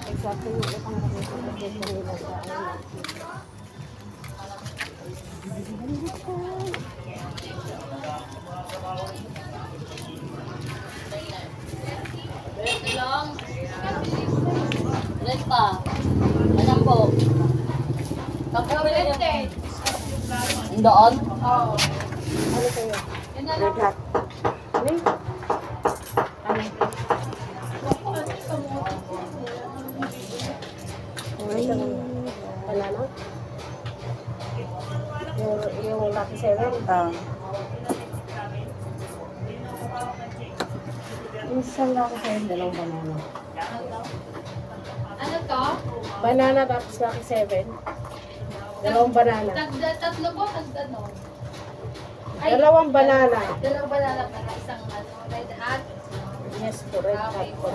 Exacto yung utang na dito nila sa ano. Ito lang. Ulit pa. Alam po. Kapag doon? Oo. Ano kayo? Red hot. Ano? Ano? Ay, wala na? Yung Lucky 7? Isang Lucky 7, dalawang banana. Ano to? Banana tapos Lucky 7. Dalawang banana. Tatlo po, ano? Dalawang banana. Dalawang banana para isang red hat. Yes, po, red hot po.